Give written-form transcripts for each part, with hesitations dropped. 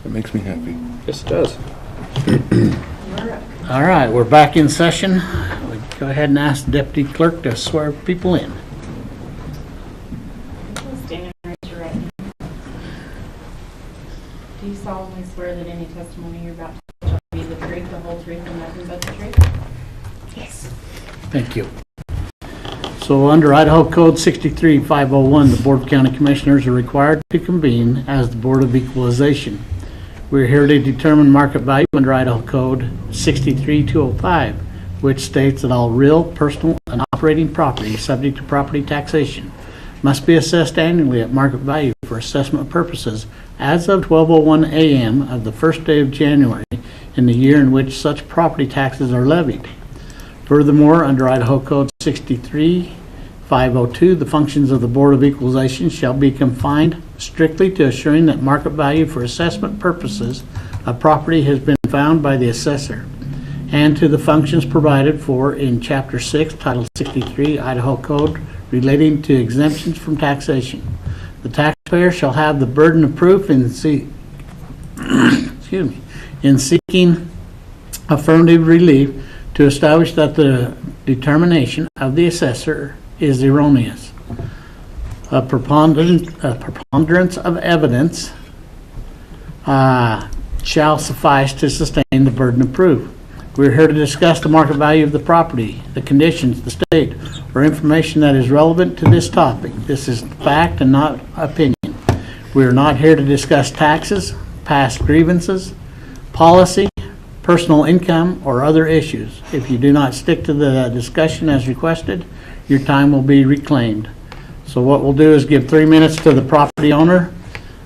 That makes me happy. Yes, it does. All right, we're back in session. We go ahead and ask the deputy clerk to swear people in. Stand and raise your right hand. Do you solemnly swear that any testimony you're about to give shall be the truth, the whole truth, and nothing but the truth? Yes. Thank you. So under Idaho Code 63501, the Board of County Commissioners are required to convene as the Board of Equalization. We're here to determine market value under Idaho Code 63205, which states that all real, personal, and operating property subject to property taxation must be assessed annually at market value for assessment purposes as of 12:01 a.m. of the first day of January in the year in which such property taxes are levied. Furthermore, under Idaho Code 63502, the functions of the Board of Equalization shall be confined strictly to assuring that market value for assessment purposes of property has been found by the assessor, and to the functions provided for in Chapter 6, Title 63, Idaho Code relating to exemptions from taxation. The taxpayer shall have the burden of proof in in seeking affirmative relief to establish that the determination of the assessor is erroneous. A preponderance of evidence shall suffice to sustain the burden of proof. We're here to discuss the market value of the property, the conditions, the state, or information that is relevant to this topic. This is fact and not opinion. We are not here to discuss taxes, past grievances, policy, personal income, or other issues. If you do not stick to the discussion as requested, your time will be reclaimed. So what we'll do is give 3 minutes to the property owner,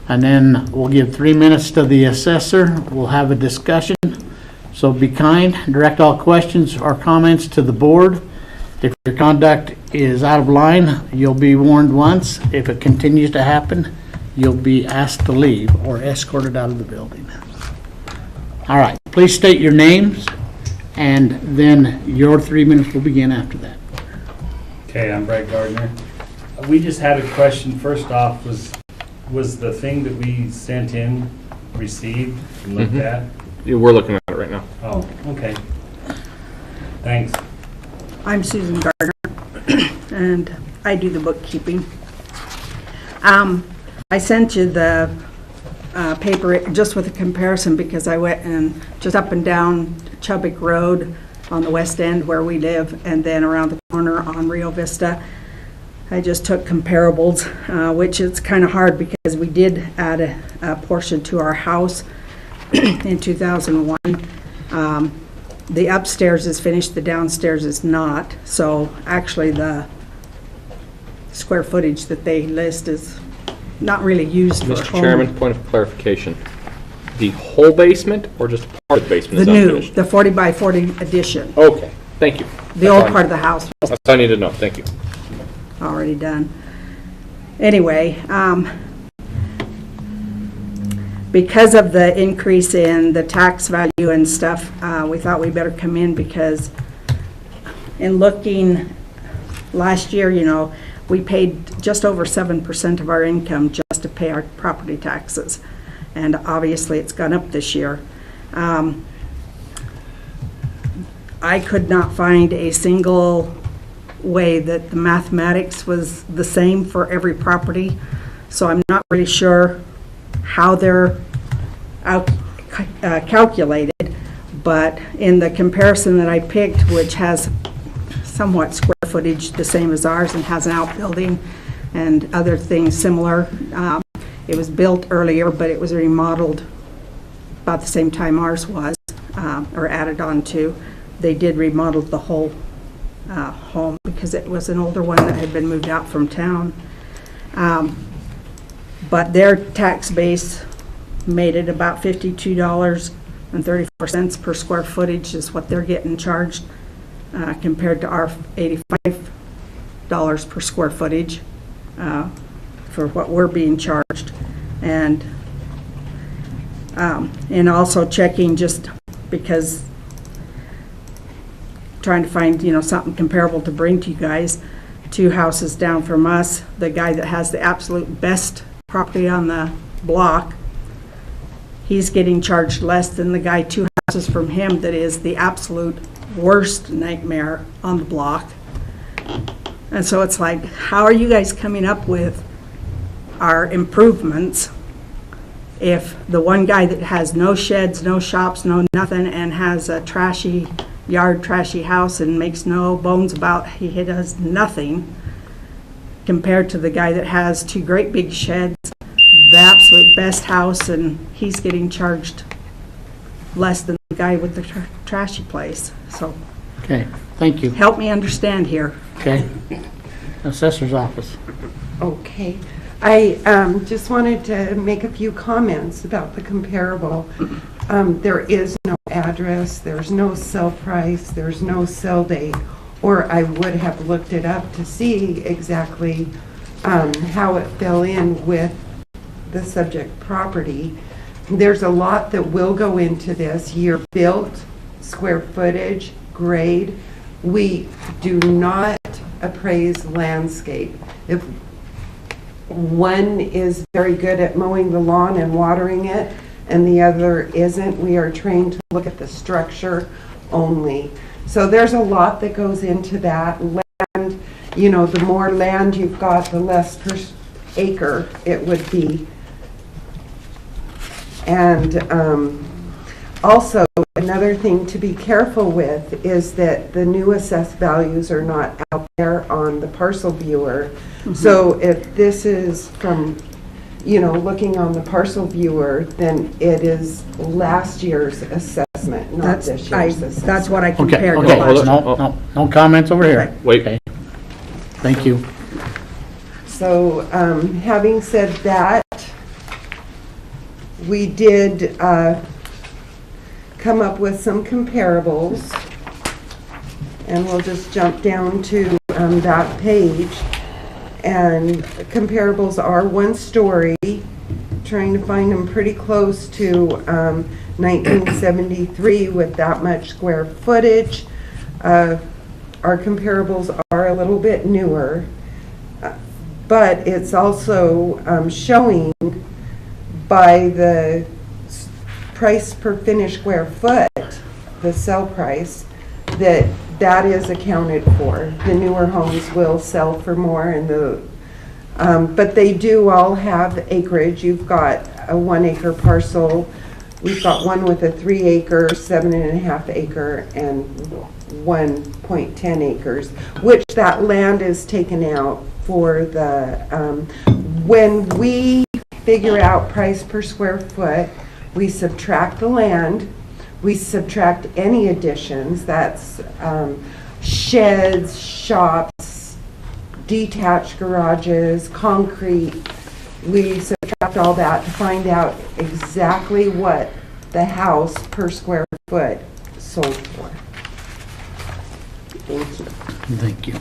and then we'll give 3 minutes to the assessor. We'll have a discussion. So be kind, direct all questions or comments to the board. If your conduct is out of line, you'll be warned once. If it continues to happen, you'll be asked to leave or escorted out of the building. All right, please state your names, and then your 3 minutes will begin after that. Okay, I'm Brett Gardner. We just had a question. First off, was the thing that we sent in received and looked at? Yeah, we're looking at it right now. Oh, okay. Thanks. I'm Susan Gardner, and I do the bookkeeping. I sent you the paper just with a comparison because I went and just up and down Chubbuck Road on the west end where we live, and then around the corner on Rio Vista. I just took comparables, which is kind of hard because we did add a portion to our house in 2001. The upstairs is finished, the downstairs is not. So actually the square footage that they list is not really used for Mr. home. Chairman, point of clarification. The whole basement or just part of the basement The is new, unfinished? the 40 by 40 addition. Okay, thank you. The old part of the house was That's all I need to know, thank you. already done. Anyway, because of the increase in the tax value and stuff, we thought we better come in because in looking last year, you know, we paid just over 7% of our income just to pay our property taxes. And obviously it's gone up this year. I could not find a single way that the mathematics was the same for every property. So I'm not really sure how they're calculated, but in the comparison that I picked, which has somewhat square footage the same as ours and has an outbuilding and other things similar, it was built earlier, but it was remodeled about the same time ours was, or added on to. They did remodel the whole home because it was an older one that had been moved out from town. But their tax base made it about $52.34 per square footage is what they're getting charged, compared to our $85 per square footage for what we're being charged. And also checking just because trying to find, you know, something comparable to bring to you guys. 2 houses down from us, the guy that has the absolute best property on the block, he's getting charged less than the guy 2 houses from him that is the absolute worst nightmare on the block. And so it's like, how are you guys coming up with our improvements if the one guy that has no sheds, no shops, no nothing, and has a trashy yard, trashy house, and makes no bones about he does nothing, compared to the guy that has 2 great big sheds, the absolute best house, and he's getting charged less than the guy with the trashy place. So Okay, thank you. help me understand here. Okay. Assessor's office. Okay. I just wanted to make a few comments about the comparable. There is no address, there's no sell price, there's no sell date, or I would have looked it up to see exactly how it fell in with the subject property. There's a lot that will go into this: year built, square footage, grade. We do not appraise landscape. If one is very good at mowing the lawn and watering it, and the other isn't, we are trained to look at the structure only. So there's a lot that goes into that. Land, you know, the more land you've got, the less per acre it would be. And also, another thing to be careful with is that the new assessed values are not out there on the parcel viewer. So if this is from, you know, looking on the parcel viewer, then it is last year's assessment, not That's, this year's assessment. that's what I Okay, compared to okay, last year. no comments over here. Wait. Okay. Thank you. So, having said that, we did come up with some comparables, and we'll just jump down to that page. And comparables are 1 story, trying to find them pretty close to 1973 with that much square footage. Our comparables are a little bit newer, but it's also showing by the price per finished square foot, the sell price, that that is accounted for. The newer homes will sell for more, and but they do all have acreage. You've got a 1 acre parcel. We've got one with a 3 acre, 7.5 acre, and 1.10 acres, which that land is taken out for the, when we figure out price per square foot, we subtract the land, we subtract any additions, that's sheds, shops, detached garages, concrete. We subtract all that to find out exactly what the house per square foot sold for. Thank you. Thank you.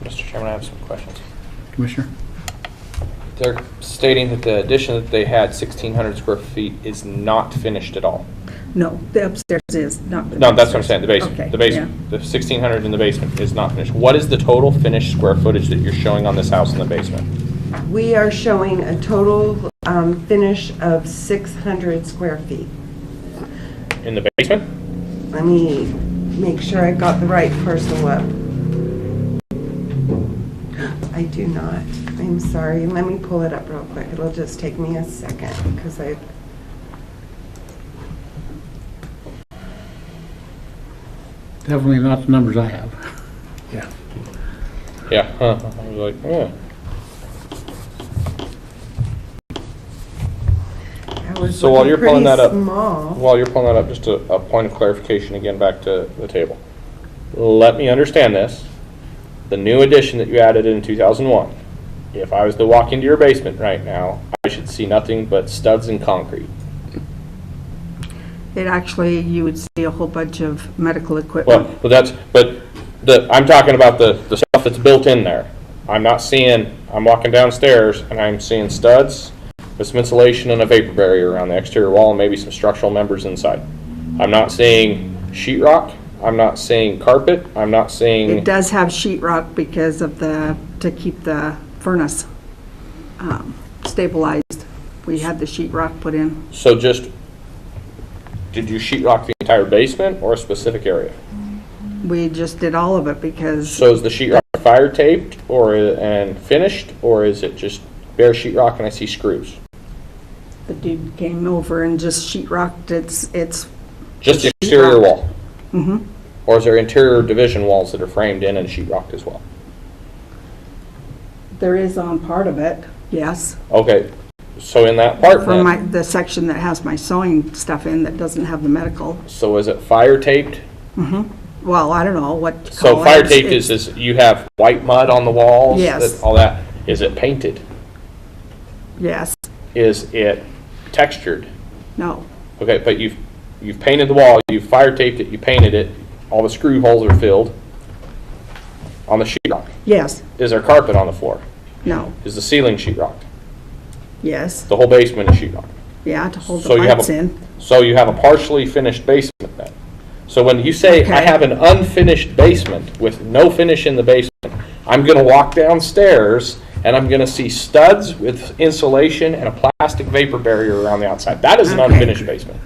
Mr. Chairman, I have some questions. Commissioner? They're stating that the addition that they had, 1,600 square feet, is not finished at all. No, the upstairs is not. No, that's what I'm saying, the basement. Okay, The basement, the 1,600 in the basement is not finished. What is the total finished square footage that you're showing on this house in the basement? We are showing a total finish of 600 square feet. In the basement? Let me make sure I got the right parcel up. I do not. I'm sorry. Let me pull it up real quick. It'll just take me a second because I. Definitely not the numbers I have. Yeah, huh, I was like, yeah. So while you're pulling that up, while you're pulling that up, just a point of clarification again back to the table. Let me understand this. The new addition that you added in 2001, if I was to walk into your basement right now, I should see nothing but studs and concrete. It actually, you would see a whole bunch of medical equipment. I'm talking about the stuff that's built in there. I'm walking downstairs and I'm seeing studs with some insulation and a vapor barrier around the exterior wall and maybe some structural members inside. I'm not seeing sheetrock. I'm not seeing carpet. I'm not seeing. It does have sheetrock because of to keep the furnace stabilized. We had the sheetrock put in. So just did you sheetrock the entire basement or a specific area? We just did all of it because, So is the sheetrock fire taped and finished, or is it just bare sheetrock and I see screws? the dude came over and just sheetrocked it's, Just the The exterior sheetrock. wall? mhm. Or is there interior division walls that are framed in and sheetrocked as well? There is on part of it, yes. Okay, so in that part For then, the section that has my sewing stuff in that doesn't have the medical. so is it fire taped? Well, I don't know what to So call it. fire It's- taped it's- is you have white mud on the walls? Yes. All that. Is it painted? Yes, Is it textured? no, Okay, but you've painted the wall, you've fire taped it, you painted it, all the screw holes are filled on the sheetrock. yes, Is there carpet on the floor? no, Is the ceiling sheetrocked? yes, The whole basement is sheetrocked? yeah, to hold the So you have lights a, in. so you have a partially finished basement then? So when you say, I Okay. have an unfinished basement with no finish in the basement, I'm gonna walk downstairs and I'm gonna see studs with insulation and a plastic vapor barrier around the outside. That is an Okay. unfinished basement.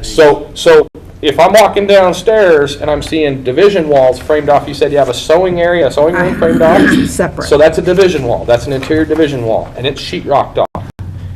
So if I'm walking downstairs and I'm seeing division walls framed off, you said you have a sewing area, a sewing room framed off? Separate. So that's a division wall, that's an interior division wall, and it's sheetrocked off.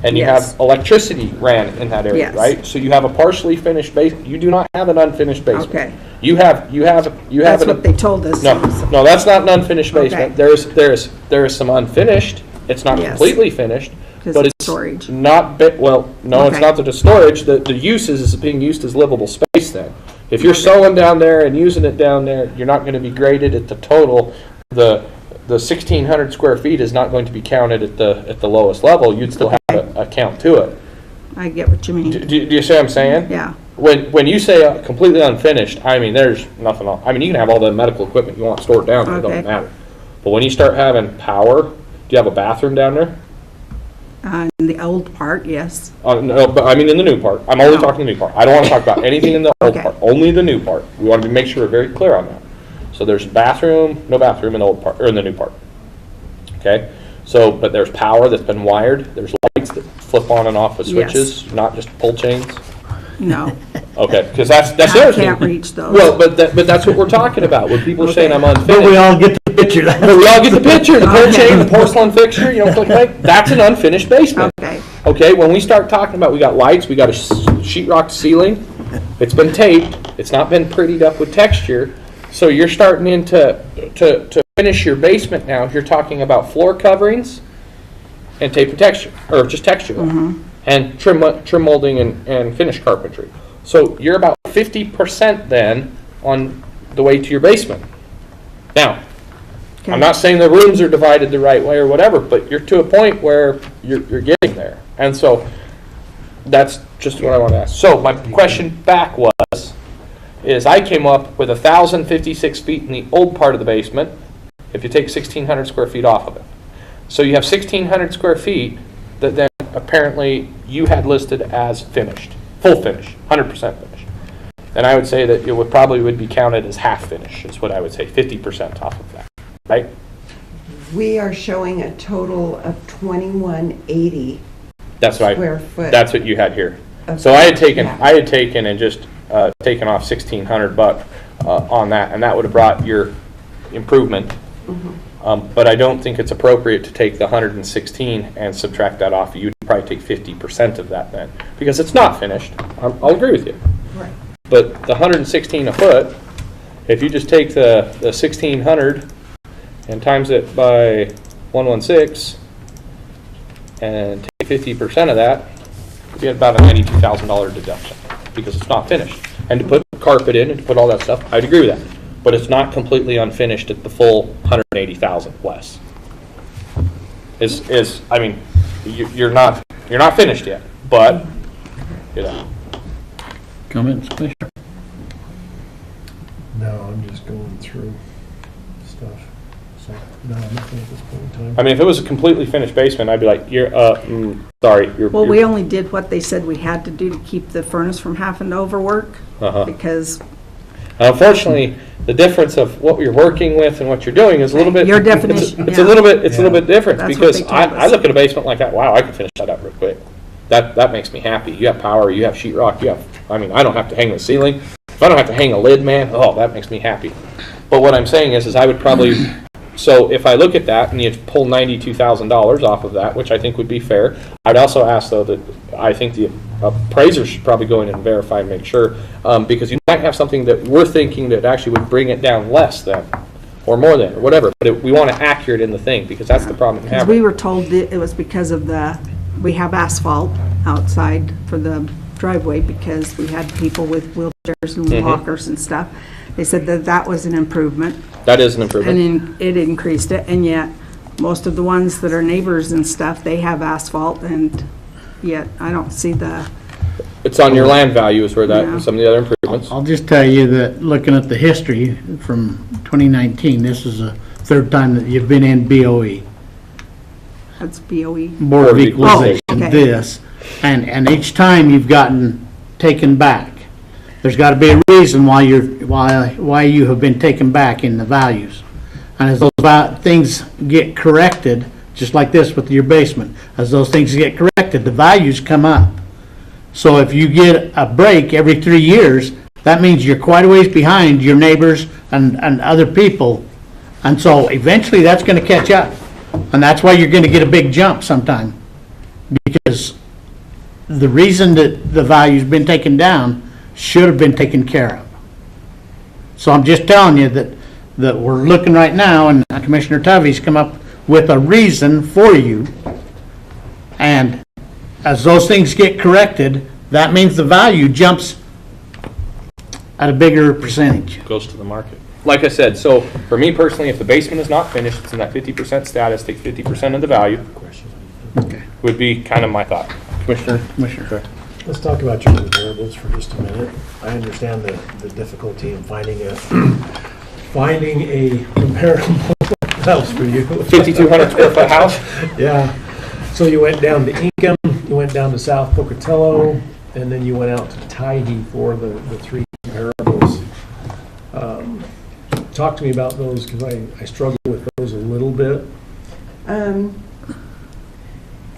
And you Yes. have electricity ran in that area, Yes. right? So you have a partially finished basement, you do not have an unfinished basement. Okay. You have That's an. what they told us. No, no, that's not an unfinished basement. Okay. There is some unfinished, it's not Yes. completely finished, 'Cause but it's it's storage. not, well, no, it's Okay. not the storage, the use is being used as livable space then. If you're sewing down there and using it down there, you're not gonna be graded at the total, the 1,600 square feet is not going to be counted at the lowest level, you'd still have a count to it. I get what you Do mean, do you see what I'm saying? yeah. When you say completely unfinished, I mean, there's nothing else. I mean, you can have all the medical equipment you want stored down there, it Okay. doesn't matter. But when you start having power, do you have a bathroom down there? In the old part, yes. No, but I mean in the new part. I'm only No. talking the new part. I don't want to talk about anything in the old Okay. part, only the new part. We want to make sure we're very clear on that. So there's no bathroom in the old part, or in the new part. Okay? So, but there's power that's been wired, there's lights that flip on and off with Yes. switches, not just pull chains. No, Okay, because that's the I other thing. can't reach those. Well, but that's what we're talking about. When people are saying I'm But we unfinished, all get the picture. but we all get the picture. The pull Okay. chain, the porcelain fixture, you know, click, click. That's an unfinished basement. Okay, Okay, when we start talking about we got lights, we got a sheetrock ceiling. It's been taped. It's not been prettied up with texture. So you're starting into to finish your basement now. You're talking about floor coverings and tape and texture, or just texture, and trim molding and finish carpentry. So you're about 50% then on the way to your basement. Now, okay. I'm not saying the rooms are divided the right way or whatever, but you're to a point where you're getting there. And so that's just what I want to ask. So my question back is I came up with 1,056 feet in the old part of the basement if you take 1,600 square feet off of it. So you have 1,600 square feet that then apparently you had listed as finished, full finish, 100% finish. And I would say that it would be counted as half finish, is what I would say, 50% off of that, right? We are showing a total of 2,180 That's right. square foot. That's what you had here. of- So I had taken Yeah. and just taken off $1,600 on that, and that would have brought your improvement. But I don't think it's appropriate to take the 116 and subtract that off. You'd probably take 50% of that then, because it's not finished. I'll agree with you. Right. But the 116 a foot, if you just take the 1,600 and times it by 116 and take 50% of that, you get about a $92,000 deduction because it's not finished. And to put carpet in and to put all that stuff, I'd agree with that. But it's not completely unfinished at the full 180,000 less. I mean, you're not finished yet, but you know. Comments, Commissioner? No, I'm just going through stuff. So, no, nothing at this point in time. I mean, if it was a completely finished basement, I'd be like, sorry, Well, we only did what they said we had to do to keep the furnace from having to overwork, Uh-huh. because Unfortunately, the difference of what you're working with and what you're doing is a little bit. Your definition, It's yeah. a little bit different That's what because they told I us. look at a basement like that. Wow, I could finish that up real quick. that makes me happy. You have power, you have sheetrock, I mean, I don't have to hang the ceiling. If I don't have to hang a lid, man, oh, that makes me happy. But what I'm saying is I would probably, so if I look at that and you pull $92,000 off of that, which I think would be fair, I'd also ask though that I think the appraiser should probably go in and verify and make sure, because you might have something that we're thinking that actually would bring it down less than, or more than, or whatever. But we want it accurate in the thing, because that's the problem we Because have. we were told that it was because of we have asphalt outside for the driveway because we had people with wheelchairs and Mhm. walkers and stuff. They said that that was an improvement, That is an improvement. and it increased it, and yet most of the ones that are neighbors and stuff, they have asphalt, and yet I don't see It's on your land value is where Yeah. some of the other improvements. I'll just tell you that, looking at the history from 2019, this is the third time that you've been in BOE, that's BOE. Board of Oh, Equalization, okay. this, and each time you've gotten taken back. There's got to be a reason why you have been taken back in the values. And as those things get corrected, just like this with your basement, as those things get corrected, the values come up. So if you get a break every 3 years, that means you're quite a ways behind your neighbors and other people. And so eventually that's going to catch up. And that's why you're going to get a big jump sometime. Because the reason that the value's been taken down should have been taken care of. So I'm just telling you that we're looking right now, and Commissioner Tovey's come up with a reason for you. And as those things get corrected, that means the value jumps at a bigger percentage. Goes to the market. Like I said, so for me personally, if the basement is not finished, it's in that 50% status, take 50% of the value, Okay. would be kind of my thought. Commissioner? Commissioner. Let's talk about your comparables for just a minute. I understand the difficulty in finding a comparable house for you. 5,200 square foot house? Yeah. So you went down to Ingham, you went down to South Pocatello, and then you went out to Tyhee for the three comparables. Talk to me about those, because I struggle with those a little bit.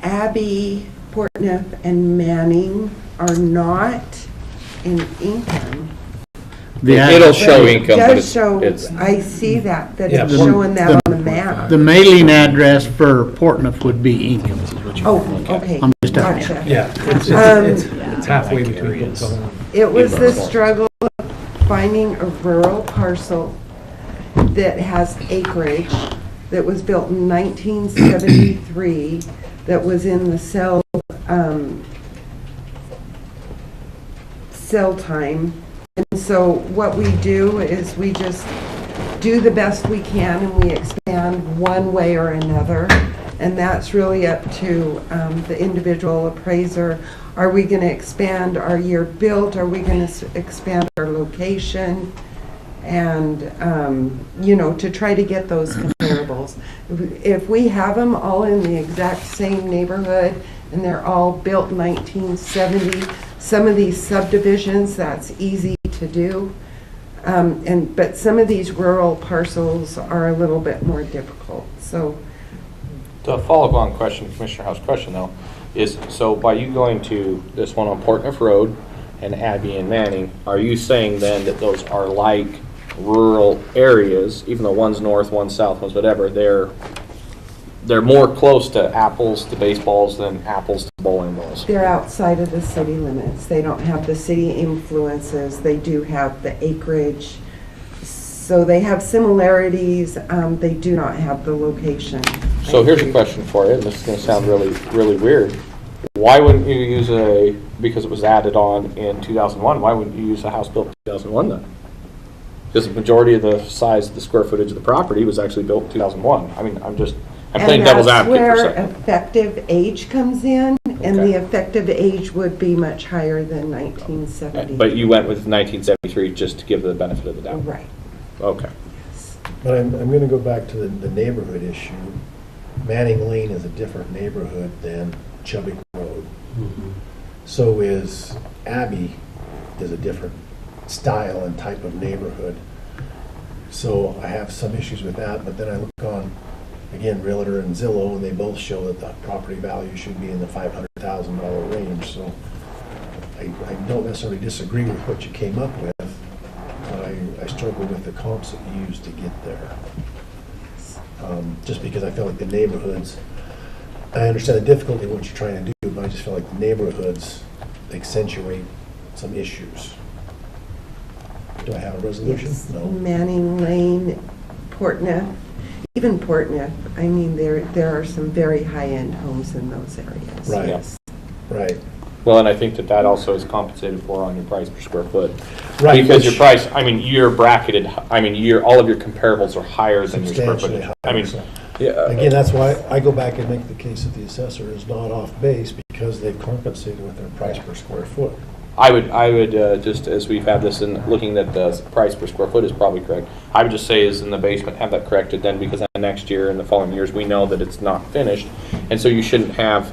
Abbey, Portneuf, and Manning are not in Ingham. It'll show But it income, but does show, it's, I see that Yeah, it's the- showing that on the map. The mailing address for Portneuf would be Ingham. Oh, okay, I'm just telling you. gotcha. Yeah, it's halfway between Pocatello. It was the struggle of finding a rural parcel that has acreage, that was built in 1973, that was in the cell time. And so what we do is we just do the best we can, and we expand one way or another. And that's really up to the individual appraiser. Are we going to expand our year built? Are we going to expand our location? And, to try to get those comparables. If we have them all in the exact same neighborhood and they're all built 1970, some of these subdivisions, that's easy to do. But some of these rural parcels are a little bit more difficult, so. the follow-on question, Commissioner House question though, is, so by you going to this one on Portneuf Road and Abbey and Manning, are you saying then that those are like rural areas, even though one's north, one's south, one's whatever, they're more close to apples to baseballs than apples to bowling balls? They're outside of the city limits. They don't have the city influences. They do have the acreage. So they have similarities. They do not have the location. So here's a question for you, and this is going to sound really, really weird. Why wouldn't you use because it was added on in 2001, why wouldn't you use a house built in 2001 then? Because the majority of the size, the square footage of the property was actually built in 2001. I mean, I'm playing devil's advocate for a And that's where second. effective age comes in, and Okay. the effective age would be much higher than 1970. But you went with 1973 just to give the benefit of the doubt? Right. Okay. But I'm going to go back to the neighborhood issue. Manning Lane is a different neighborhood than Chubbuck Road. So is Abbey is a different style and type of neighborhood. So I have some issues with that, but then I look on again, Realtor and Zillow, and they both show that the property value should be in the $500,000 range, so I don't necessarily disagree with what you came up with, but I struggle with the comps that you used to get there. Just because I feel like the neighborhoods, I understand the difficulty of what you're trying to do, but I just feel like the neighborhoods accentuate some issues. Do I have a resolution? Yes. No. Manning Lane, Portneuf, even Portneuf. I mean, there are some very high-end homes in those areas. Right. Yes. Right. Well, and I think that also is compensated for on your price per square foot. Right, Because your which- price, I mean, you're bracketed, I mean, all of your comparables are higher than your square Substantially footage. higher. I mean, So, yeah. again, that's why I go back and make the case that the assessor is not off base because they've compensated with their price per square foot. I would just, as we've had this in, looking at the price per square foot is probably correct. I would just say is in the basement, have that corrected then, because then next year and the following years, we know that it's not finished. And so you shouldn't have,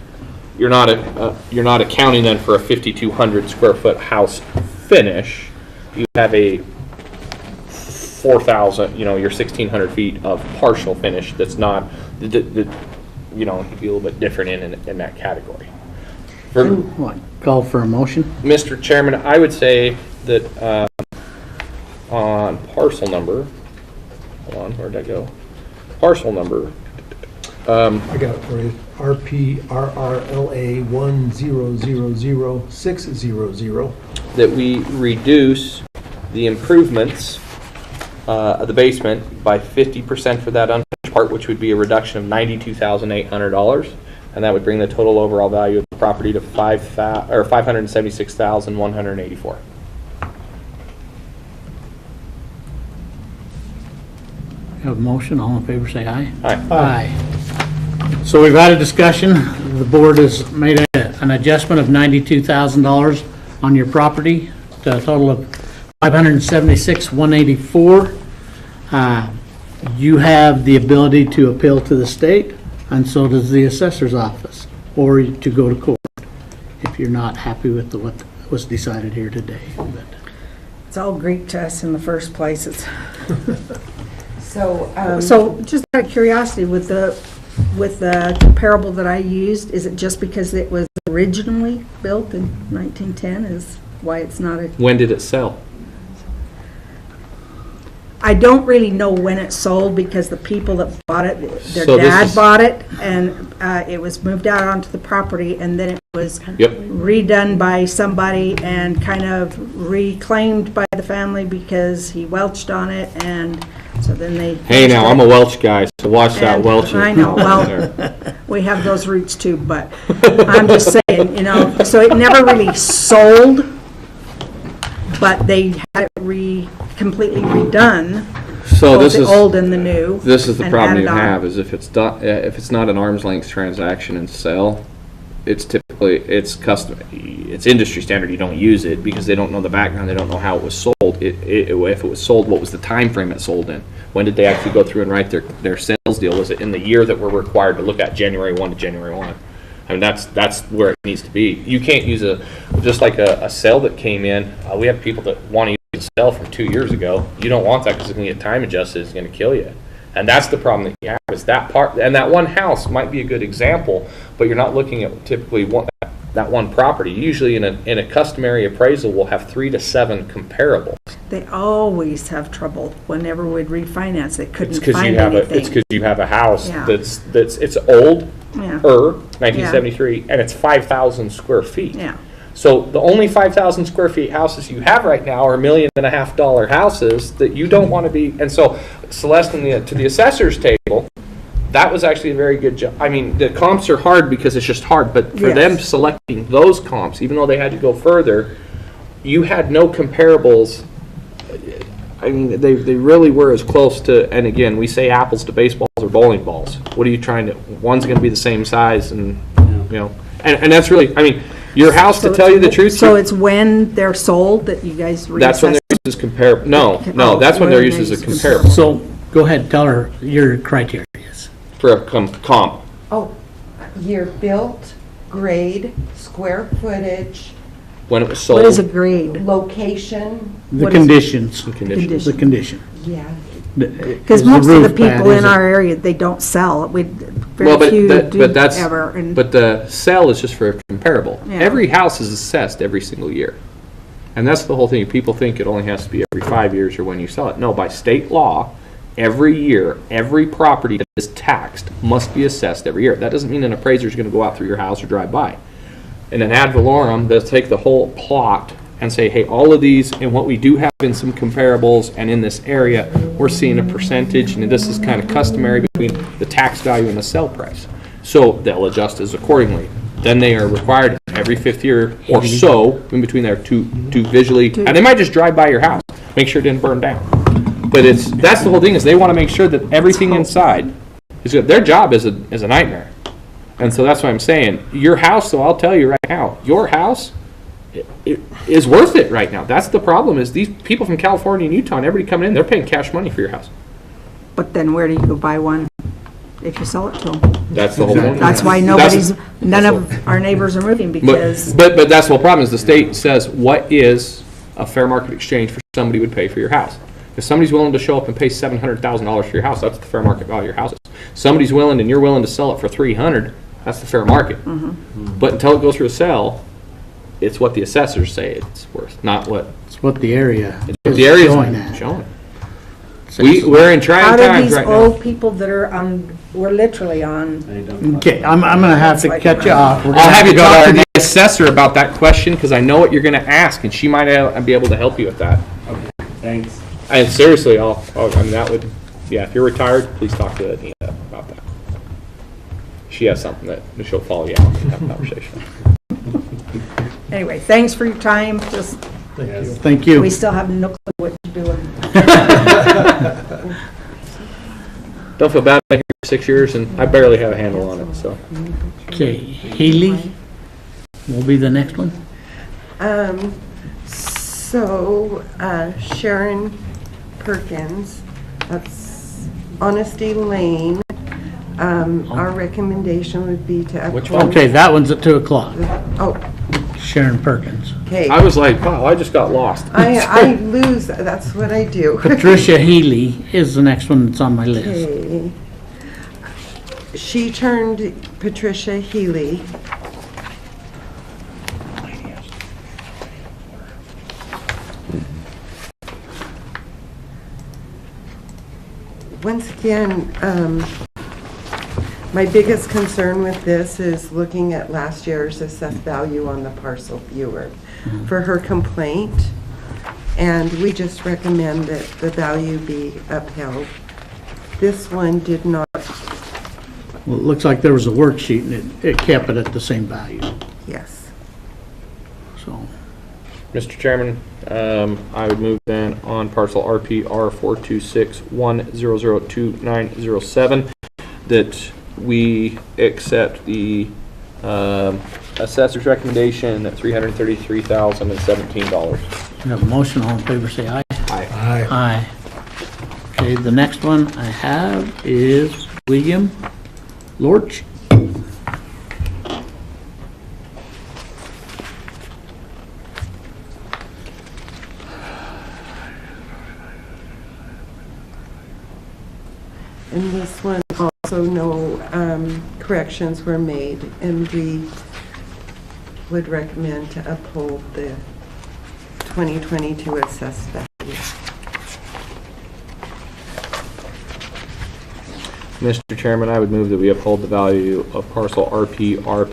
you're not accounting then for a 5,200 square foot house finish. You have a 4,000, your 1,600 feet of partial finish that's not, it'd be a little bit different in that category. For What, call for a motion? Mr. Chairman, I would say that on parcel number, hold on, where'd that go? Parcel number, I got it for you. RPRRLA 1000600. that we reduce the improvements of the basement by 50% for that unfinished part, which would be a reduction of $92,800. And that would bring the total overall value of the property to $576,184. Have a motion, all in favor say aye. Aye. Aye. So we've had a discussion, the board has made an adjustment of $92,000 on your property, to a total of $576,184. You have the ability to appeal to the state, and so does the assessor's office, or to go to court if you're not happy with what was decided here today. But It's all Greek to us in the first place. So, So just out of curiosity, with the comparable that I used, is it just because it was originally built in 1910 is why it's not a... When did it sell? I don't really know when it sold because the people that bought it, their So this dad is- bought it, and it was moved out onto the property, and then it was Yep. redone by somebody and kind of reclaimed by the family because he welched on it, and so then they... Hey, now, I'm a Welsh guy, so watch that And Welch. I know, well, we have those roots too, but I'm just saying, so it never really sold, but they had it completely redone, So both this the is, old and the new. this is the and problem added you on. have, is if it's done, if it's not an arm's length transaction and sell, it's typically, it's custom, it's industry standard, you don't use it because they don't know the background, they don't know how it was sold. If it was sold, what was the time frame it sold in? When did they actually go through and write their sales deal? Was it in the year that we're required to look at, January 1 to January 1? I mean, that's where it needs to be. You can't use just like a sale that came in. We have people that want to use a sale from 2 years ago. You don't want that because it's going to get time adjusted. It's going to kill you. And that's the problem that you have, is that part. And that one house might be a good example, but you're not looking at typically that one property. Usually in a customary appraisal, we'll have 3 to 7 comparables. They always have trouble whenever we'd refinance, they It's couldn't because find you have it's anything. because you have a house Yeah. it's old, Yeah. 1973, and it's 5,000 square feet. Yeah, So the only 5,000 square feet houses you have right now are $1.5 million houses that you don't want to be. And so Celeste, to the assessor's table, that was actually a very good job. I mean, the comps are hard because it's just hard, but for them Yes. selecting those comps, even though they had to go further, you had no comparables. I mean, they really were as close to, and again, we say apples to baseballs or bowling balls. What are you trying to, one's going to be the same size and, and that's really, I mean, your house, to So tell you the it's- truth. So it's when they're sold that you guys reassess? That's when they're used as comparable. No, Oh, that's when they're when used they're as a used as comparable So, go ahead, tell her your criteria is. for a comp. oh, year built, grade, square footage, When it was sold. What is a grade? location, The What is- conditions. Conditions. The condition. yeah. Because Is most of the roof bad, people is in it? our area, they don't sell. Well, Very few do but that's, ever. And but the sell is just for a comparable. Yeah. Every house is assessed every single year. And that's the whole thing. People think it only has to be every 5 years or when you sell it. No, by state law, every year, every property that is taxed must be assessed every year. That doesn't mean an appraiser is going to go out through your house or drive by. And an ad valorem, they'll take the whole plot and say, hey, all of these, and what we do have in some comparables and in this area, we're seeing a percentage, and this is kind of customary between the tax value and the sell price. So they'll adjust as accordingly. Then they are required every 5th year or so, in between there, to visually, and they might just drive by your house, make sure it didn't burn down. But that's the whole thing, is they want to make sure that everything inside is good. Their job is a nightmare. And so that's what I'm saying. Your house, though, I'll tell you right now, your house, it is worth it right now. That's the problem, is these people from California and Utah and everybody coming in, they're paying cash money for your house. But then where do you go buy one if you sell it to them? That's the whole point. That's why none of our neighbors are moving, because But that's the whole problem, is the state says, what is a fair market exchange for somebody would pay for your house? If somebody's willing to show up and pay $700,000 for your house, that's the fair market value of your house. Somebody's willing and you're willing to sell it for $300,000, that's the fair market. But until it goes through a sale, it's what the assessors say it's worth, not what It's what the area is the area's showing at. showing. We're in trying out of times these right now. old people that are on, we're literally on, They don't. Okay, I'm gonna have to cut you off. We're gonna I'll have you to go talk to to our the assessor about that question, because I know what you're going to ask, and she might be able to help you with that. Okay, thanks. And seriously, I mean, that would, yeah, if you're retired, please talk to Anita about that. She has something that she'll follow you out and have a conversation. anyway, thanks for your time. Just, Yes. Thank you. we still have no clue what you're doing. Don't feel bad, I've been here for 6 years, and I barely have a handle on it, so. Okay, Haley will be the next one. So Sharon Perkins, that's Honesty Lane. Our recommendation would be to uphold. Which one? Okay, that one's at 2 o'clock. Oh, Sharon Perkins. okay. I was like, wow, I just got lost. I lose, that's what I do. Patricia Healy is the next one that's on my list. Okay. She turned Patricia Healy. Once again, my biggest concern with this is looking at last year's assessed value on the parcel viewer for her complaint. And we just recommend that the value be upheld. This one did not, Well, it looks like there was a worksheet and it kept it at the same value, yes. so. Mr. Chairman, I would move then on parcel RPR 42610029007 that we accept the assessor's recommendation at $333,017. We have a motion, all in favor, say aye. Aye. Aye. Okay, the next one I have is William Lorch. And this one also no corrections were made, and we would recommend to uphold the 2022 assessed value. Mr. Chairman, I would move that we uphold the value of parcel RPR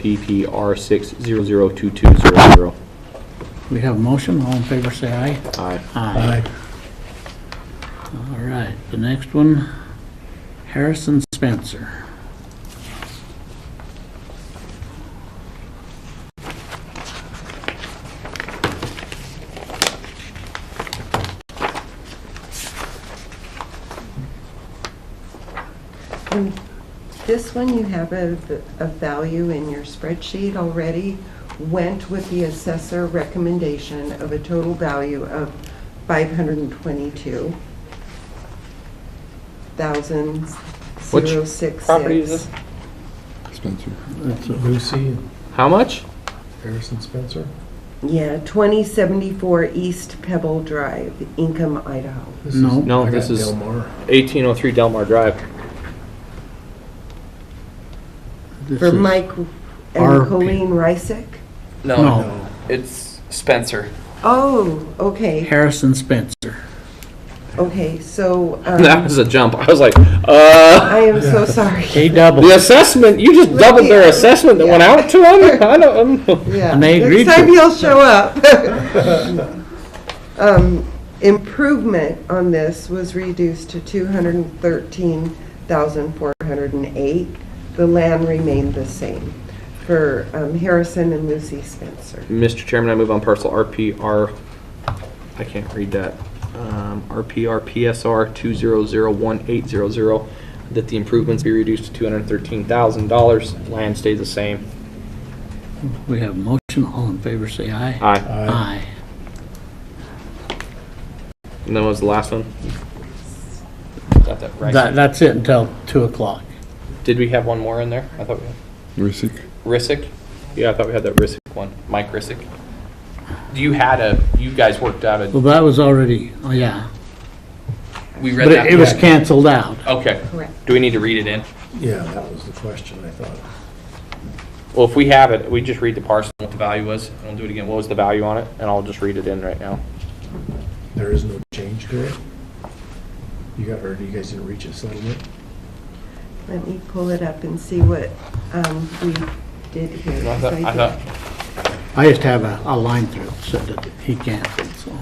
6002200. We have a motion, all in favor, say aye. Aye. Aye. All right, the next one, Harrison Spencer. And this one, you have a value in your spreadsheet already, went with the assessor recommendation of a total value of $522,066. property is this? Spencer. That's a- Lucy, How much? Harrison Spencer. Yeah, 2074 East Pebble Drive, Ingham, Idaho. This is- No. No, I got this is- Del Mar. 1803 Delmar Drive. This For is Mike and RP. Colleen Rysick? No. it's Spencer. Oh, okay, Harrison Spencer. okay, so, That was a jump. I was like, I am so sorry. He doubled. the assessment, you just doubled their assessment that went out to them? I don't, Yeah, And they agreed next time to it. you'll show up. Improvement on this was reduced to 213,408. The land remained the same for Harrison and Lucy Spencer. Mr. Chairman, I move on parcel RPR, I can't read that, RPR PSR 2001800, that the improvements be reduced to $213,000, land stays the same. We have a motion. All in favor, say aye. Aye. Aye. And then what was the last one? Got that right? That's it until 2 o'clock. Did we have one more in there? I thought we had. Rissick? Yeah, I thought we had that Rissick one. Mike Rissick. You guys worked out Well, that was already, oh, yeah. we But it was canceled out. Okay. Correct. Do we need to read it in? Yeah, that was the question, I thought. Well, if we have it, we just read the parcel, what the value was, and we'll do it again. What was the value on it? And I'll just read it in right now. There is no change to it? Or you guys didn't reach a settlement? Let me pull it up and see what we did here. I 'cause thought, I I did- thought, I just have a line through it, said that he canceled, so.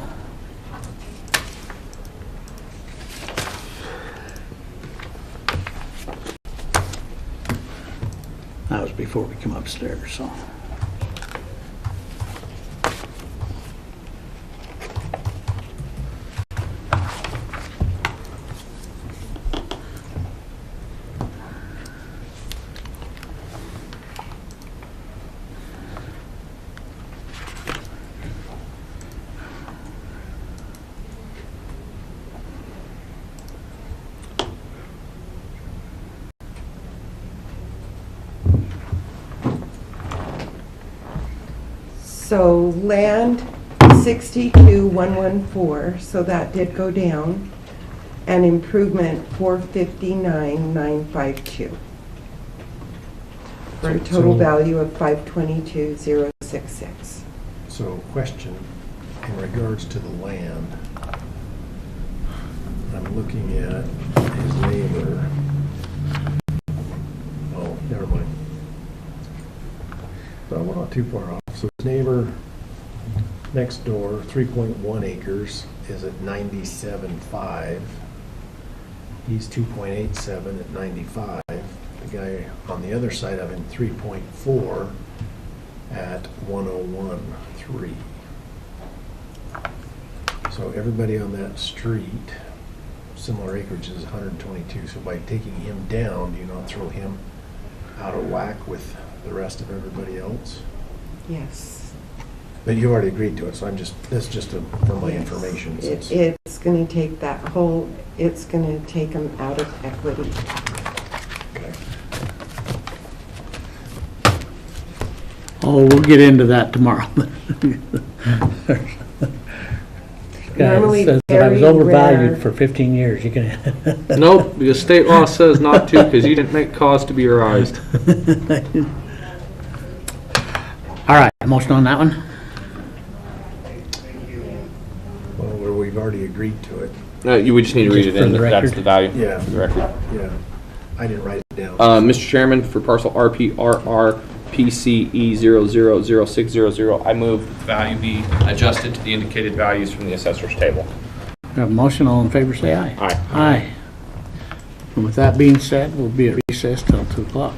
That was before we come upstairs, so. So land 62,114, so that did go down, and improvement 459,952. For a total So- value of 522,066. So, question, in regards to the land, I'm looking at his neighbor. Oh, never mind. So we're not too far off. So his neighbor next door, 3.1 acres, is at 97.5. He's 2.87 at 95. The guy on the other side of him, 3.4 at 101.3. So everybody on that street, similar acreage is 122. So by taking him down, do you not throw him out of whack with the rest of everybody else? Yes. But you already agreed to it, so that's just for my Yes. information. since- It's going to take that whole, it's going to take them out of equity. Okay. Oh, we'll get into that tomorrow. Normally Says that I was very overvalued rare. for 15 years. You can. nope, because state law says not to, because you didn't make cause to be arised. All right, motion on that one? Well, we've already agreed to it. No, we just need to read Just it for in, the that's record? the value. Yeah. For the record. Yeah, I didn't write it down. Mr. Chairman, for parcel RPRR PCE 000600, I move that the value be adjusted to the indicated values from the assessor's table. We have a motion, all in favor, say aye. Aye. Aye. And with that being said, we'll be at recess till 2 o'clock.